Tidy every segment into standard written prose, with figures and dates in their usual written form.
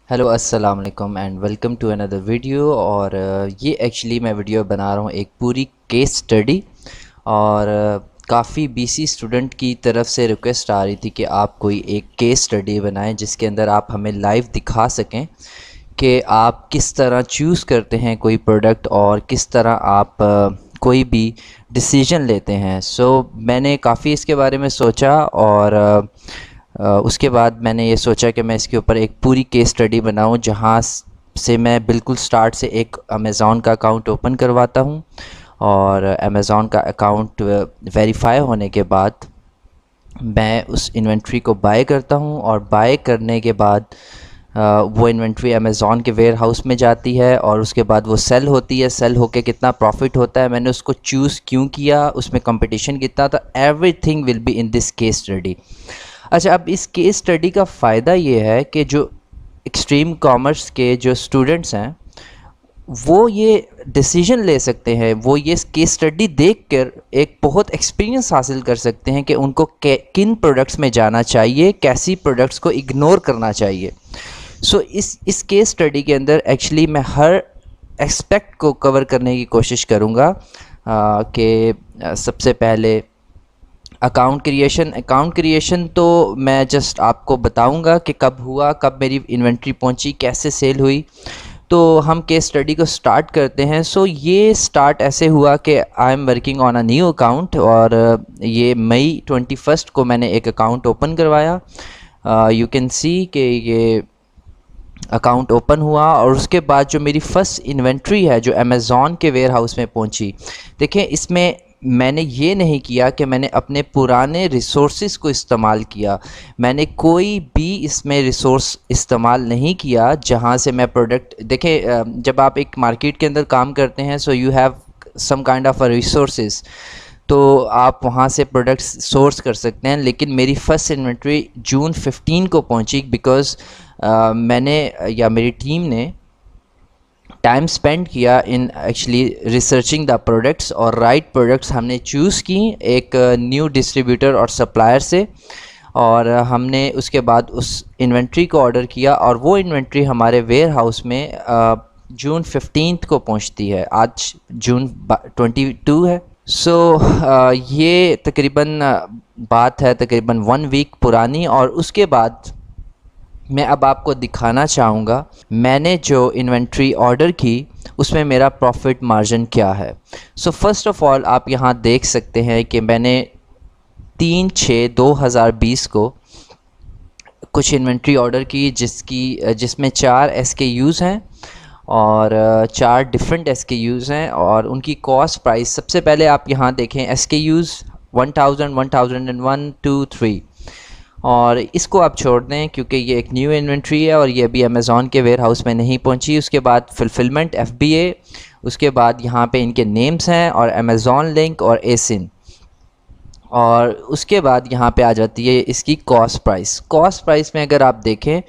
Hello अस्सलाम वालेकुम and welcome to another video. और ये एक्चुअली मैं वीडियो बना रहा हूँ एक पूरी केस स्टडी। और काफ़ी बीसी स्टूडेंट की तरफ से रिक्वेस्ट आ रही थी कि आप कोई एक केस स्टडी बनाएं जिसके अंदर आप हमें लाइव दिखा सकें कि आप किस तरह चूज़ करते हैं कोई प्रोडक्ट और किस तरह आप कोई भी डिसीजन लेते हैं। मैंने काफ़ी इसके बारे में सोचा और उसके बाद मैंने ये सोचा कि मैं इसके ऊपर एक पूरी केस स्टडी बनाऊं जहां से मैं बिल्कुल स्टार्ट से एक अमेज़ॉन का अकाउंट ओपन करवाता हूं और अमेज़ॉन का अकाउंट वेरीफाई होने के बाद मैं उस इन्वेंट्री को बाय करता हूं और बाय करने के बाद वो इन्वेंट्री अमेज़ॉन के वेयर हाउस में जाती है और उसके बाद वो सेल होती है। सेल होके कितना प्रॉफिट होता है, मैंने उसको चूज़ क्यों किया, उसमें कंपटीशन कितना था, everything will be in this case study. अच्छा, अब इस केस स्टडी का फ़ायदा ये है कि जो एक्सट्रीम कॉमर्स के जो स्टूडेंट्स हैं वो ये डिसीजन ले सकते हैं, वो ये केस स्टडी देखकर एक बहुत एक्सपीरियंस हासिल कर सकते हैं कि उनको किन प्रोडक्ट्स में जाना चाहिए, कैसी प्रोडक्ट्स को इग्नोर करना चाहिए। इस केस स्टडी के अंदर एक्चुअली मैं हर एस्पेक्ट को कवर करने की कोशिश करूँगा कि सबसे पहले अकाउंट क्रिएशन तो मैं जस्ट आपको बताऊंगा कि कब हुआ, कब मेरी इन्वेंट्री पहुंची, कैसे सेल हुई। तो हम केस स्टडी को स्टार्ट करते हैं। ये स्टार्ट ऐसे हुआ कि I am working on a new account और ये मई 21 को मैंने एक अकाउंट ओपन करवाया। यू कैन सी कि ये अकाउंट ओपन हुआ और उसके बाद जो मेरी फ़र्स्ट इन्वेंट्री है जो अमेज़ॉन के वेयर हाउस में पहुंची। देखिए, इसमें मैंने ये नहीं किया कि मैंने अपने पुराने रिसोर्सेज को इस्तेमाल किया, मैंने कोई भी इसमें रिसोर्स इस्तेमाल नहीं किया जहां से मैं प्रोडक्ट। देखिए, जब आप एक मार्केट के अंदर काम करते हैं so you have some kind of a resources, तो आप वहाँ से प्रोडक्ट्स सोर्स कर सकते हैं। लेकिन मेरी फ़र्स्ट इन्वेंट्री जून 15 को पहुँची बिकॉज़ मैंने या मेरी टीम ने टाइम स्पेंड किया in actually researching the products और राइट प्रोडक्ट्स हमने चूज़ की एक न्यू डिस्ट्रीब्यूटर और सप्लायर से। और हमने उसके बाद उस इन्वेंट्री को ऑर्डर किया और वो इन्वेंट्री हमारे वेयर हाउस में जून 15 को पहुंचती है। आज जून 22 है। ये तकरीबन बात है तकरीबन 1 वीक पुरानी। और उसके बाद मैं अब आपको दिखाना चाहूँगा मैंने जो इन्वेंट्री ऑर्डर की उसमें मेरा प्रॉफिट मार्जिन क्या है। फर्स्ट ऑफ़ ऑल आप यहाँ देख सकते हैं कि मैंने 3/6/2020 को कुछ इन्वेंट्री ऑर्डर की जिसमें 4 SKUs हैं और 4 डिफरेंट SKUs हैं और उनकी कॉस्ट प्राइस सबसे पहले आप यहाँ देखें SKUs 1000, 1001, 2, 3 और इसको आप छोड़ दें क्योंकि ये एक न्यू इन्वेंट्री है और ये अभी अमेज़ॉन के वेयर हाउस में नहीं पहुंची। उसके बाद फुलफिलमेंट FBA, उसके बाद यहाँ पे इनके नेम्स हैं और अमेज़ॉन लिंक और एसिन, और उसके बाद यहाँ पे आ जाती है इसकी कॉस्ट प्राइस में अगर आप देखें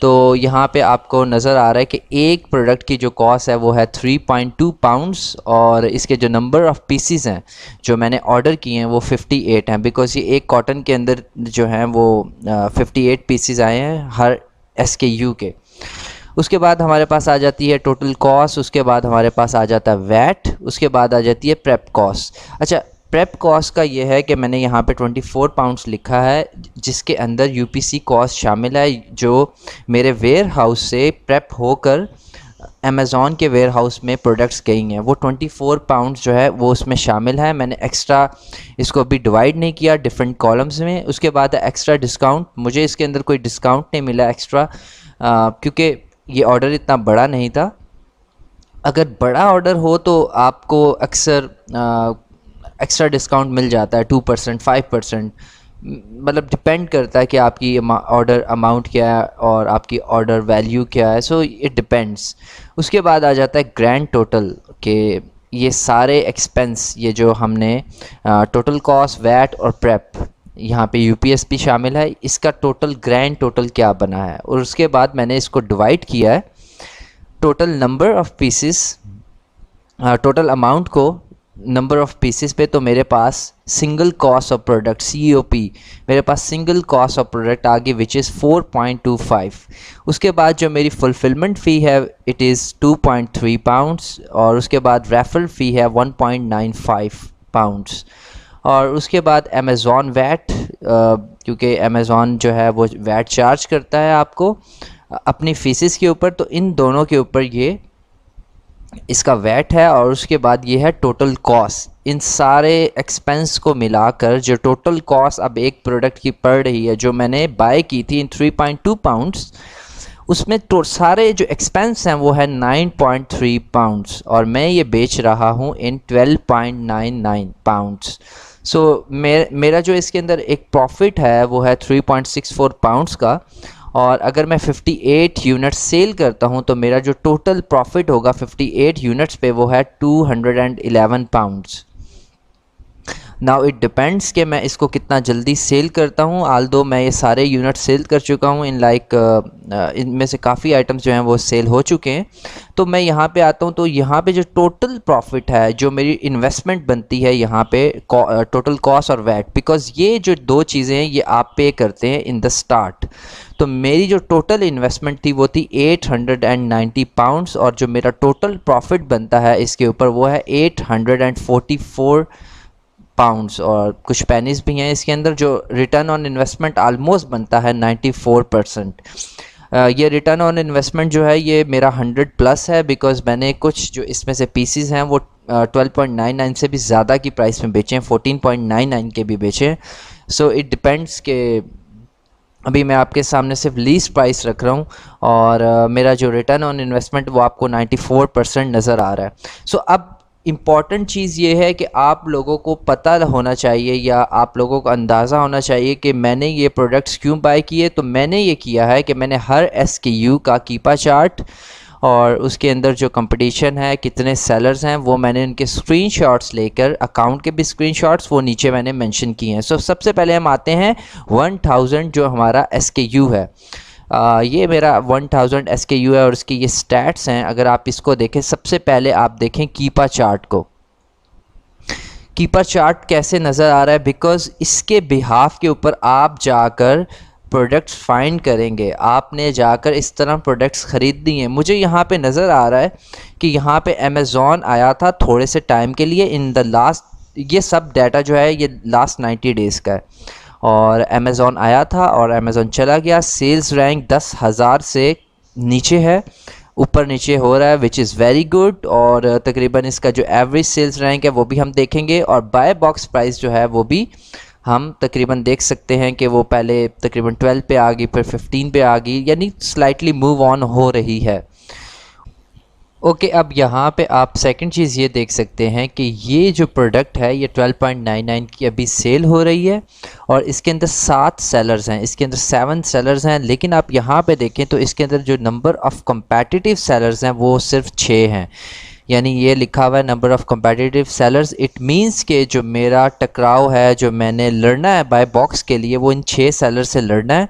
तो यहाँ पे आपको नज़र आ रहा है कि एक प्रोडक्ट की जो कॉस्ट है वो है 3.2 पाउंड्स और इसके जो नंबर ऑफ़ पीसीज हैं जो मैंने ऑर्डर किए हैं वो 58 हैं बिकॉज़ ये एक कॉटन के अंदर जो हैं वो 58 पीसीज आए हैं हर SKU के। उसके बाद हमारे पास आ जाती है टोटल कॉस्ट, उसके बाद हमारे पास आ जाता है वैट, उसके बाद आ जाती है प्रेप कॉस्ट। अच्छा, प्रेप कॉस्ट का ये है कि मैंने यहाँ पे 24 पाउंड्स लिखा है जिसके अंदर UPC कॉस्ट शामिल है जो मेरे वेयर हाउस से प्रेप होकर अमेज़ॉन के वेयर हाउस में प्रोडक्ट्स गई हैं, वो 24 पाउंड्स जो है वो उसमें शामिल है। मैंने एक्स्ट्रा इसको भी डिवाइड नहीं किया डिफरेंट कॉलम्स में। उसके बाद एक्स्ट्रा डिस्काउंट, मुझे इसके अंदर कोई डिस्काउंट नहीं मिला एक्स्ट्रा क्योंकि ये ऑर्डर इतना बड़ा नहीं था। अगर बड़ा ऑर्डर हो तो आपको अक्सर एक्स्ट्रा डिस्काउंट मिल जाता है 2%, 5%, मतलब डिपेंड करता है कि आपकी ऑर्डर अमाउंट क्या है और आपकी ऑर्डर वैल्यू क्या है। It depends. उसके बाद आ जाता है ग्रैंड टोटल के ये सारे एक्सपेंस, ये जो हमने टोटल कॉस्ट, वैट और प्रेप, यहाँ पे UPS भी शामिल है, इसका टोटल ग्रैंड टोटल क्या बना है। और उसके बाद मैंने इसको डिवाइड किया है total number of pieces, total amount को नंबर ऑफ़ पीसेस पे, तो मेरे पास single cost of product COP, मेरे पास सिंगल कॉस्ट ऑफ प्रोडक्ट आ गई विच इज़ 4.25। उसके बाद जो मेरी फुलफिलमेंट फ़ी है इट इज़ 2.3 पाउंड्स, और उसके बाद रेफरल फ़ी है 1.95 पाउंड्स। और उसके बाद अमेज़ॉन वैट, क्योंकि अमेज़ॉन जो है वो वैट चार्ज करता है आपको अपनी फ़ीसेस के ऊपर, तो इन दोनों के ऊपर ये इसका वैट है। और उसके बाद ये है टोटल कॉस्ट। इन सारे एक्सपेंस को मिलाकर जो टोटल कॉस्ट अब एक प्रोडक्ट की पड़ रही है, जो मैंने बाय की थी इन 3.2 पाउंड्स, उसमें तो सारे जो एक्सपेंस हैं वो है 9.3 पाउंड्स, और मैं ये बेच रहा हूँ इन 12.99 पाउंड्स। सो मेरा जो इसके अंदर एक प्रॉफिट है वो है 3.64 पाउंड्स का। और अगर मैं 58 यूनिट्स सेल करता हूं तो मेरा जो टोटल प्रॉफिट होगा 58 यूनिट्स पे वो है 211 पाउंड्स। नाउ इट डिपेंड्स कि मैं इसको कितना जल्दी सेल करता हूँ। आल्दो मैं ये सारे यूनिट सेल कर चुका हूँ इन इनमें से काफ़ी आइटम्स जो हैं वो सेल हो चुके हैं। तो मैं यहाँ पे आता हूँ, तो यहाँ पे जो टोटल प्रॉफिट है, जो मेरी इन्वेस्टमेंट बनती है यहाँ पे, टोटल कॉस्ट और वैट, बिकॉज़ ये जो दो चीज़ें हैं ये आप पे करते हैं इन द स्टार्ट। तो मेरी जो टोटल इन्वेस्टमेंट थी वो थी 890 पाउंड्स, और जो मेरा टोटल प्रॉफिट बनता है इसके ऊपर वो है 844 पाउंड्स, और कुछ पेनीज भी हैं इसके अंदर। जो रिटर्न ऑन इन्वेस्टमेंट आलमोस्ट बनता है 94%। ये रिटर्न ऑन इन्वेस्टमेंट जो है ये मेरा 100 प्लस है, बिकॉज़ मैंने कुछ जो इसमें से पीसीज हैं वो 12.99 से भी ज़्यादा की प्राइस में बेचे हैं, 14.99 के भी बेचे हैं। सो इट डिपेंड्स के अभी मैं आपके सामने सिर्फ लीस्ट प्राइस रख रहा हूँ, और मेरा जो रिटर्न ऑन इन्वेस्टमेंट वो आपको 94% नज़र आ रहा है। सो अब इम्पॉर्टेंट चीज़ ये है कि आप लोगों को पता होना चाहिए, या आप लोगों को अंदाज़ा होना चाहिए कि मैंने ये प्रोडक्ट्स क्यों बाय किए। तो मैंने ये किया है कि मैंने हर SKU का कीपा चार्ट, और उसके अंदर जो कंपटीशन है, कितने सेलर्स हैं, वो मैंने उनके स्क्रीनशॉट्स लेकर, अकाउंट के भी स्क्रीनशॉट्स वो नीचे मैंने मेंशन किए हैं। सो सबसे पहले हम आते हैं 1000 जो हमारा SKU है। ये मेरा 1000 SKU है, और इसकी ये स्टैट्स हैं। अगर आप इसको देखें, सबसे पहले आप देखें कीपा चार्ट को। कीपा चार्ट कैसे नज़र आ रहा है, बिकॉज़ इसके बिहाफ के ऊपर आप जाकर प्रोडक्ट्स फाइंड करेंगे, आपने जाकर इस तरह प्रोडक्ट्स ख़रीदनी है। मुझे यहाँ पे नज़र आ रहा है कि यहाँ पे अमेज़ॉन आया था थोड़े से टाइम के लिए इन द लास्ट, ये सब डाटा जो है ये लास्ट 90 डेज़ का है, और अमेज़ॉन आया था और अमेज़ॉन चला गया। सेल्स रैंक 10,000 से नीचे है, ऊपर नीचे हो रहा है, विच इज़ वेरी गुड। और तकरीबन इसका जो एवरेज सेल्स रैंक है वो भी हम देखेंगे, और बाय बॉक्स प्राइस जो है वो भी हम तकरीबन देख सकते हैं कि वो पहले तकरीबन 12 पे आ गई, फिर 15 पे आ गई, यानी स्लाइटली मूव ऑन हो रही है। ओके, अब यहाँ पे आप सेकंड चीज़ ये देख सकते हैं कि ये जो प्रोडक्ट है ये 12.99 की अभी सेल हो रही है, और इसके अंदर 7 सेलर्स हैं, इसके अंदर 7 सेलर्स हैं। लेकिन आप यहाँ पे देखें तो इसके अंदर जो नंबर ऑफ़ कम्पेटिटिव सेलर्स हैं वो सिर्फ 6 हैं, यानी ये लिखा हुआ है number of competitive sellers. It means कि जो मेरा टकराव है, जो मैंने लड़ना है बाय बॉक्स के लिए, वो इन 6 सेलर से लड़ना है,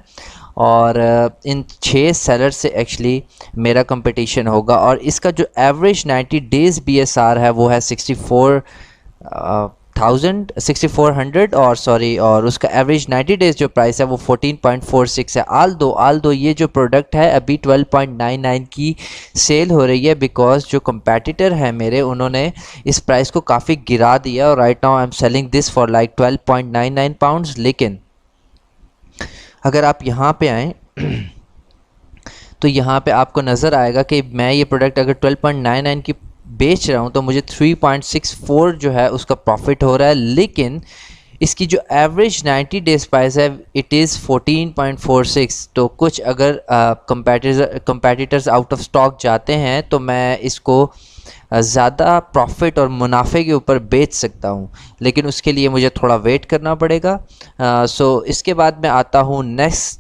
और इन 6 सेलर से एक्चुअली मेरा कंपटीशन होगा। और इसका जो एवरेज 90 डेज़ BSR है वो है 6400, और उसका एवरेज 90 डेज़ जो प्राइस है वो 14.46 है। आल्दो ये जो प्रोडक्ट है अभी 12.99 की सेल हो रही है, बिकॉज जो कंपेटिटर है मेरे, उन्होंने इस प्राइस को काफ़ी गिरा दिया, और right now I am selling this for like 12.99 pounds. लेकिन अगर आप यहाँ पे आएँ तो यहाँ पे आपको नज़र आएगा कि मैं ये प्रोडक्ट अगर 12.99 की बेच रहा हूँ तो मुझे 3.64 जो है उसका प्रॉफिट हो रहा है। लेकिन इसकी जो एवरेज 90 डेज़ प्राइस है इट इज़ 14.46। तो कुछ अगर कंपेटिटर्स आउट ऑफ स्टॉक जाते हैं तो मैं इसको ज़्यादा प्रॉफिट और मुनाफे के ऊपर बेच सकता हूँ, लेकिन उसके लिए मुझे थोड़ा वेट करना पड़ेगा। सो इसके बाद मैं आता हूँ नेक्स्ट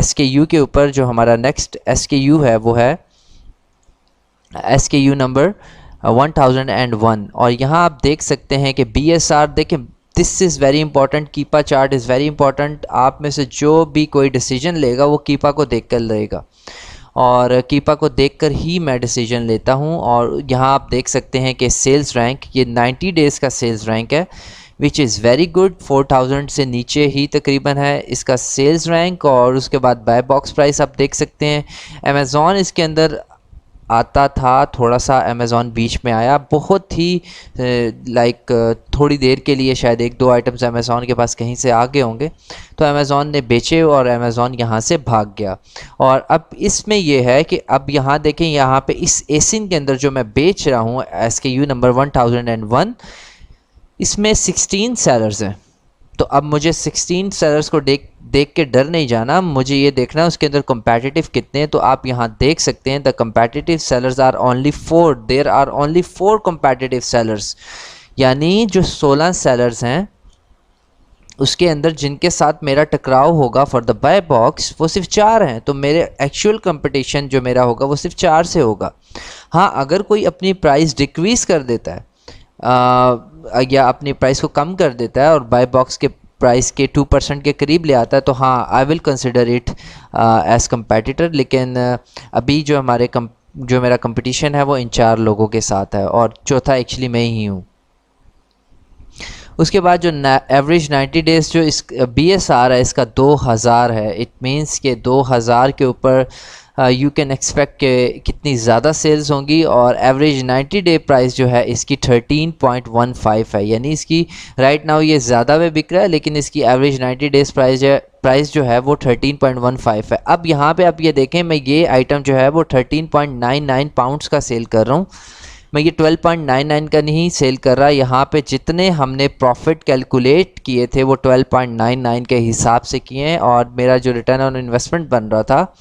SKU के ऊपर। जो हमारा नेक्स्ट SKU है वो है SKU नंबर 1001, और यहाँ आप देख सकते हैं कि BSR देखें, दिस इज़ वेरी इंपॉर्टेंट, कीपा चार्ट इज़ वेरी इंपॉर्टेंट। आप में से जो भी कोई डिसीजन लेगा वो कीपा को देख कर लेगा, और कीपा को देखकर ही मैं डिसीजन लेता हूँ। और यहाँ आप देख सकते हैं कि सेल्स रैंक ये 90 डेज़ का सेल्स रैंक है, विच इज़ वेरी गुड। 4000 से नीचे ही तकरीबन है इसका सेल्स रैंक। और उसके बाद बाय बॉक्स प्राइस आप देख सकते हैं। अमेज़ॉन इसके अंदर आता था, थोड़ा सा अमेज़ॉन बीच में आया, बहुत ही थोड़ी देर के लिए, शायद 1-2 आइटम्स अमेज़ॉन के पास कहीं से आ गए होंगे, तो अमेज़ॉन ने बेचे और अमेज़ॉन यहाँ से भाग गया। और अब इसमें यह है कि अब यहाँ देखें, यहाँ पे इस एसिन के अंदर जो मैं बेच रहा हूँ SKU नंबर 1001, इसमें 16 सेलर्स हैं। तो अब मुझे 16 सेलर्स को देख के डर नहीं जाना, मुझे ये देखना है उसके अंदर कम्पेटिटिव कितने हैं। तो आप यहाँ देख सकते हैं the competitive sellers are only 4, there are only 4 competitive sellers, यानी जो 16 सेलर्स हैं उसके अंदर जिनके साथ मेरा टकराव होगा फॉर द बाय बॉक्स वो सिर्फ 4 हैं। तो मेरे एक्चुअल कंपटीशन जो मेरा होगा वो सिर्फ 4 से होगा। हाँ, अगर कोई अपनी प्राइस डिक्रीज़ कर देता है या अपनी प्राइस को कम कर देता है और बाय बॉक्स के प्राइस के 2% के करीब ले आता है, तो हाँ, I will consider it as competitor. लेकिन अभी जो मेरा कंपटीशन है वो इन 4 लोगों के साथ है और चौथा एक्चुअली मैं ही हूँ। उसके बाद जो एवरेज 90 डेज़ जो इस BSR है इसका 2000 है। इट मीन्स के 2000 के ऊपर यू कैन एक्सपेक्ट के कितनी ज़्यादा सेल्स होंगी। और एवरेज 90 डे प्राइस जो है इसकी 13.15 है, यानी इसकी राइट नाउ ये ज़्यादा में बिक रहा है, लेकिन इसकी एवरेज 90 डेज़ प्राइस जो है वो 13.15 है। अब यहाँ पे आप ये देखें, मैं ये आइटम जो है वो 13.99 पाउंड्स का सेल कर रहा हूँ। मैं ये 12.99 का नहीं सेल कर रहा। यहाँ पे जितने हमने प्रॉफिट कैलकुलेट किए थे वो 12.99 के हिसाब से किए हैं और मेरा जो रिटर्न ऑन इन्वेस्टमेंट बन रहा था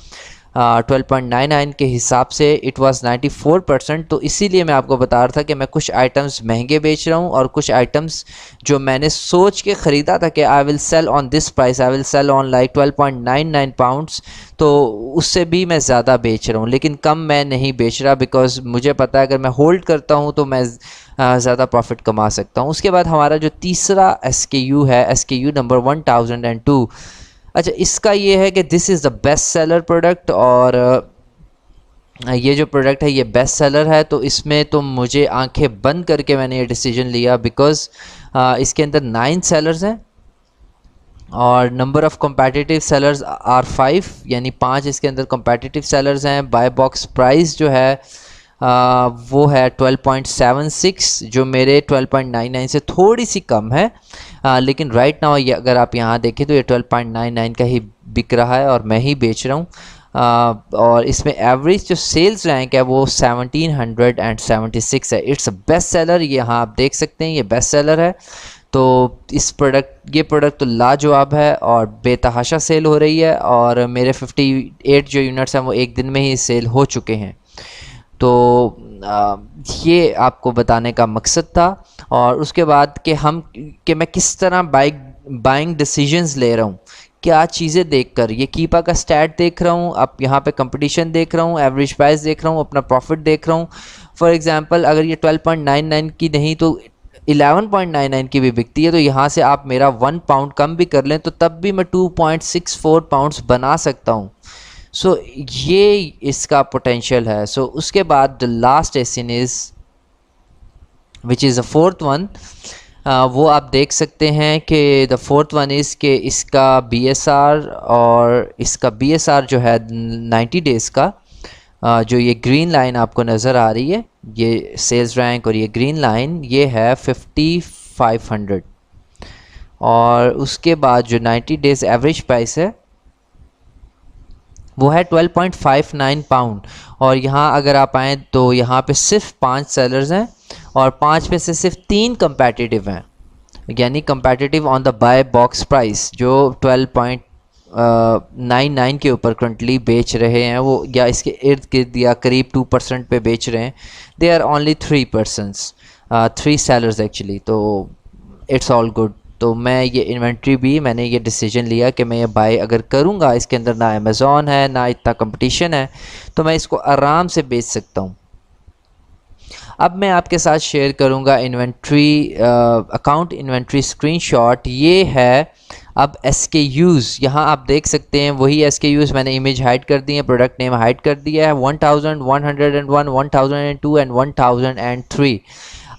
12.99 के हिसाब से इट वाज 94%। तो इसीलिए मैं आपको बता रहा था कि मैं कुछ आइटम्स महंगे बेच रहा हूँ और कुछ आइटम्स जो मैंने सोच के ख़रीदा था कि I will sell on this price, I will sell on like 12.99 pounds, तो उससे भी मैं ज़्यादा बेच रहा हूँ, लेकिन कम मैं नहीं बेच रहा, बिकॉज़ मुझे पता है अगर मैं होल्ड करता हूँ तो मैं ज़्यादा प्रॉफिट कमा सकता हूँ। उसके बाद हमारा जो तीसरा SKU है, SKU नंबर 1002। अच्छा, इसका ये है कि this is the best seller product और ये जो प्रोडक्ट है ये बेस्ट सेलर है। तो इसमें तो मुझे आंखें बंद करके मैंने ये डिसीजन लिया, बिकॉज़ इसके अंदर 9 सेलर्स हैं और number of competitive sellers are 5, यानी 5 इसके अंदर कम्पेटिटिव सेलर्स हैं। बाय बॉक्स प्राइस जो है वो है 12.76, जो मेरे 12.99 से थोड़ी सी कम है। लेकिन राइट नाउ ये अगर आप यहाँ देखें तो ये 12.99 का ही बिक रहा है और मैं ही बेच रहा हूँ। और इसमें एवरेज जो सेल्स रैंक है वो 1776 है। इट्स अ बेस्ट सेलर, ये यहाँ आप देख सकते हैं ये बेस्ट सेलर है। तो ये प्रोडक्ट तो लाजवाब है और बेतहाशा सेल हो रही है और मेरे 58 जो यूनिट्स हैं वो एक दिन में ही सेल हो चुके हैं। तो ये आपको बताने का मकसद था। और उसके बाद कि मैं किस तरह बाइंग डिसीजंस ले रहा हूँ, क्या चीज़ें देखकर, ये कीपा का स्टैट देख रहा हूँ, अब यहाँ पे कंपटीशन देख रहा हूँ, एवरेज प्राइस देख रहा हूँ, अपना प्रॉफिट देख रहा हूँ। फॉर एग्जांपल अगर ये 12.99 की नहीं तो 11.99 की भी बिकती है, तो यहाँ से आप मेरा 1 पाउंड कम भी कर लें तो तब भी मैं 2.64 पाउंड्स बना सकता हूँ। सो ये इसका पोटेंशियल है। सो उसके बाद द लास्ट एसिन is which is the fourth one. वो आप देख सकते हैं कि द फोर्थ वन इज़ कि इसका BSR और इसका BSR जो है 90 डेज़ का, जो ये ग्रीन लाइन आपको नज़र आ रही है, ये सेल्स रैंक और ये ग्रीन लाइन ये है 5500। और उसके बाद जो 90 डेज़ एवरेज प्राइस है वो है 12.59 पाउंड। और यहाँ अगर आप आएँ तो यहाँ पे सिर्फ 5 सेलर्स हैं और 5 में से सिर्फ 3 कम्पेटिटिव हैं, यानी competitive on the buy box price जो 12.99 के ऊपर करंटली बेच रहे हैं वो, या इसके इर्द गिर्द या करीब 2% पे बेच रहे हैं। They are only 3 sellers actually. तो इट्स ऑल गुड। तो मैं ये इन्वेंट्री भी मैंने ये डिसीजन लिया कि मैं ये बाय अगर करूँगा, इसके अंदर ना अमेज़ॉन है ना इतना कंपटीशन है, तो मैं इसको आराम से बेच सकता हूँ। अब मैं आपके साथ शेयर करूँगा इन्वेंट्री अकाउंट इन्वेंट्री स्क्रीनशॉट। ये है अब SKUs यहाँ आप देख सकते हैं, वही SKUs मैंने इमेज हाइड कर दी है, प्रोडक्ट नेम हाइड कर दिया है, 1101, 1002 एंड 1003।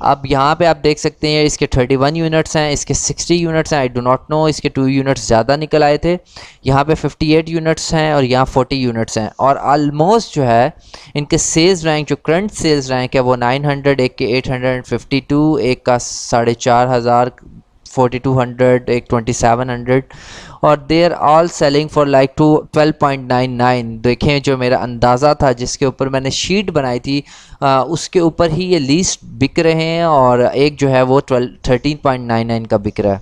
अब यहाँ पे आप देख सकते हैं इसके 31 यूनिट्स हैं, इसके 60 यूनिट्स हैं, आई डू नॉट नो, इसके 2 यूनिट्स ज़्यादा निकल आए थे। यहाँ पे 58 यूनिट्स हैं और यहाँ 40 यूनिट्स हैं, और ऑलमोस्ट जो है इनके सेल्स रैंक, जो करंट सेल्स रैंक है वो 900, एक के 852, एक का 4500, 4200, एक 2700, और they are all selling for like 12.99। देखें, जो मेरा अंदाज़ा था जिसके ऊपर मैंने शीट बनाई थी उसके ऊपर ही ये लीस्ट बिक रहे हैं, और एक जो है वो 13.99 का बिक रहा है।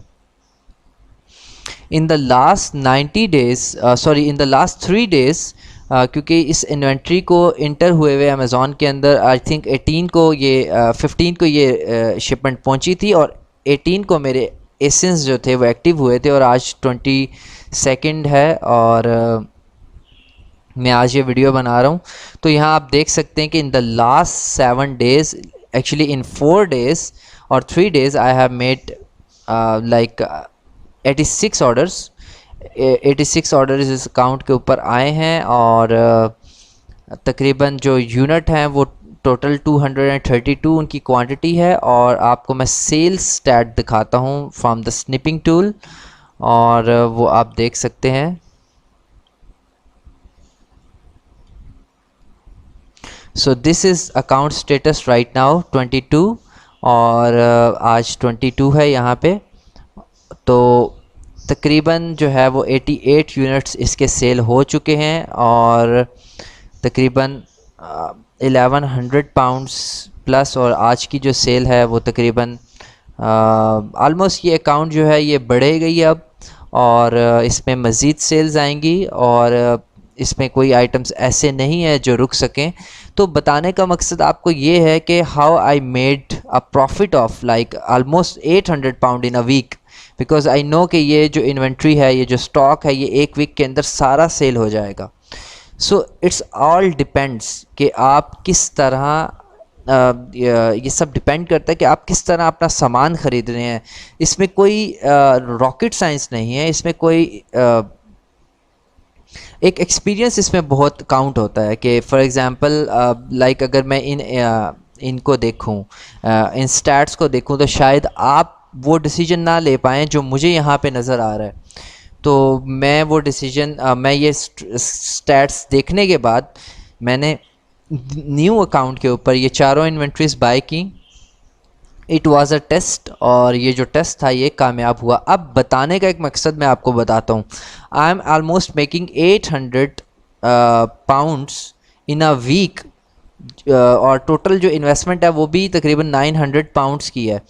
In the last 90 days, sorry in the last 3 days, क्योंकि इस इन्वेंट्री को इंटर हुए हुए अमेज़ॉन के अंदर आई थिंक 18 को ये 15 को ये शिपमेंट पहुंची थी, और 18 को मेरे एसेंस जो थे वो एक्टिव हुए थे, और आज 22 है, और मैं आज ये वीडियो बना रहा हूँ। तो यहाँ आप देख सकते हैं कि in the last 7 days, actually in 4 days और 3 days, I have made like 86 orders. 86 orders इस अकाउंट के ऊपर आए हैं, और तकरीबन जो यूनिट हैं वो टोटल 232 उनकी क्वांटिटी है। और आपको मैं सेल्स स्टैट दिखाता हूँ फ्रॉम द स्निपिंग टूल, और वो आप देख सकते हैं। सो this is account status right now 22, और आज 22 है यहाँ पे। तो तकरीबन जो है वो 88 यूनिट्स इसके सेल हो चुके हैं, और तकरीबन 1100 पाउंड्स प्लस, और आज की जो सेल है वो तकरीबन आलमोस्ट, ये अकाउंट जो है ये बढ़ेगी अब, और इसमें मज़ीद सेल्स आएंगी, और इसमें कोई आइटम्स ऐसे नहीं है जो रुक सकें। तो बताने का मकसद आपको ये है कि how I made a profit of like almost 800 pound in a week, because I know कि ये जो इन्वेंट्री है, ये जो स्टॉक है, ये एक वीक के अंदर सारा सेल हो जाएगा। सो इट्स ऑल डिपेंड्स कि आप किस तरह, ये सब डिपेंड करता है कि आप किस तरह अपना सामान ख़रीद रहे हैं। इसमें कोई रॉकेट साइंस नहीं है, इसमें कोई एक एक्सपीरियंस इसमें बहुत काउंट होता है। कि फॉर एग्ज़ाम्पल लाइक अगर मैं इनको देखूं, इन स्टैट्स को देखूं, तो शायद आप वो डिसीजन ना ले पाएँ जो मुझे यहाँ पे नज़र आ रहा है। तो मैं वो डिसीजन, मैं ये स्टैट्स देखने के बाद मैंने न्यू अकाउंट के ऊपर ये चारों इन्वेंट्रीज बाय की। इट वाज अ टेस्ट, और ये जो टेस्ट था ये कामयाब हुआ। अब बताने का एक मकसद मैं आपको बताता हूँ। I am almost making 800 pounds in a week, और टोटल जो इन्वेस्टमेंट है वो भी तकरीबन 900 पाउंड्स की है।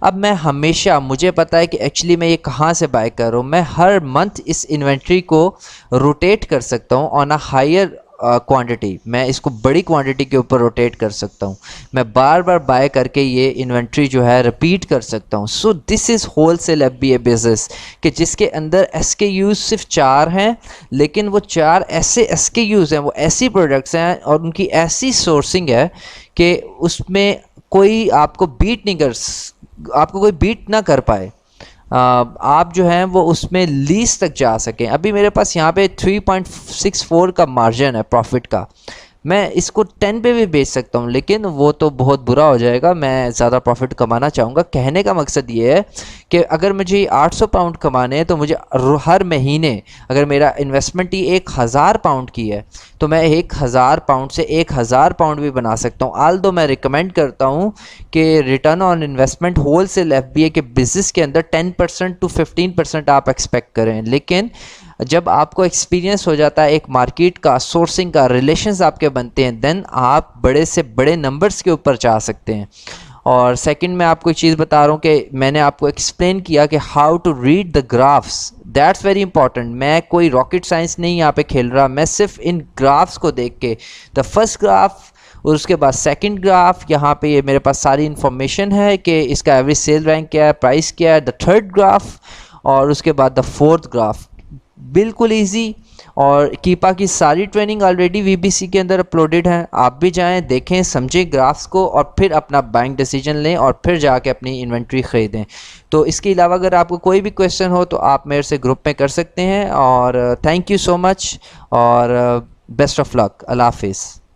अब मैं हमेशा, मुझे पता है कि एक्चुअली मैं ये कहाँ से बाय कर रहा हूँ। मैं हर मंथ इस इन्वेंट्री को रोटेट कर सकता हूँ ऑन अ हायर क्वांटिटी। मैं इसको बड़ी क्वांटिटी के ऊपर रोटेट कर सकता हूँ। मैं बार बार बाय करके ये इन्वेंट्री जो है रिपीट कर सकता हूँ। So this is wholesale FBA business, कि जिसके अंदर SKUs सिर्फ 4 हैं, लेकिन वो 4 ऐसे SKUs हैं, वो ऐसी प्रोडक्ट्स हैं, और उनकी ऐसी सोर्सिंग है कि उसमें कोई आपको कोई बीट ना कर पाए। आप जो हैं वो उसमें लीज तक जा सकें। अभी मेरे पास यहाँ पे 3.64 का मार्जिन है प्रॉफिट का। मैं इसको 10 पे भी बेच सकता हूँ, लेकिन वो तो बहुत बुरा हो जाएगा। मैं ज़्यादा प्रॉफिट कमाना चाहूँगा। कहने का मकसद ये है कि अगर मुझे 800 पाउंड कमाने हैं, तो मुझे हर महीने, अगर मेरा इन्वेस्टमेंट ही 1000 पाउंड की है, तो मैं 1000 पाउंड से 1000 पाउंड भी बना सकता हूँ। आल्दो मैं रिकमेंड करता हूँ कि return on investment wholesale FBA के बिज़नेस के अंदर 10% to 15% आप एक्सपेक्ट करें। लेकिन जब आपको एक्सपीरियंस हो जाता है एक मार्केट का, सोर्सिंग का, रिलेशंस आपके बनते हैं, देन आप बड़े से बड़े नंबर्स के ऊपर जा सकते हैं। और सेकंड, मैं आपको एक चीज़ बता रहा हूँ कि मैंने आपको एक्सप्लेन किया कि how to read the graphs, that's very important. मैं कोई रॉकेट साइंस नहीं यहाँ पे खेल रहा, मैं सिर्फ इन ग्राफ्स को देख के, द फर्स्ट ग्राफ और उसके बाद सेकंड ग्राफ, यहाँ पे ये मेरे पास सारी इन्फॉर्मेशन है कि इसका एवरेज सेल रैंक क्या है, प्राइस क्या है, द थर्ड ग्राफ, और उसके बाद द फोर्थ ग्राफ। बिल्कुल इजी। और कीपा की सारी ट्रेनिंग ऑलरेडी वीबीसी के अंदर अपलोडेड है, आप भी जाएं, देखें, समझें ग्राफ्स को और फिर अपना बाइंग डिसीजन लें और फिर जाके अपनी इन्वेंट्री ख़रीदें। तो इसके अलावा अगर आपको कोई भी क्वेश्चन हो तो आप मेरे से ग्रुप में कर सकते हैं। और थैंक यू सो मच और बेस्ट ऑफ लक। अल्लाह हाफिज़।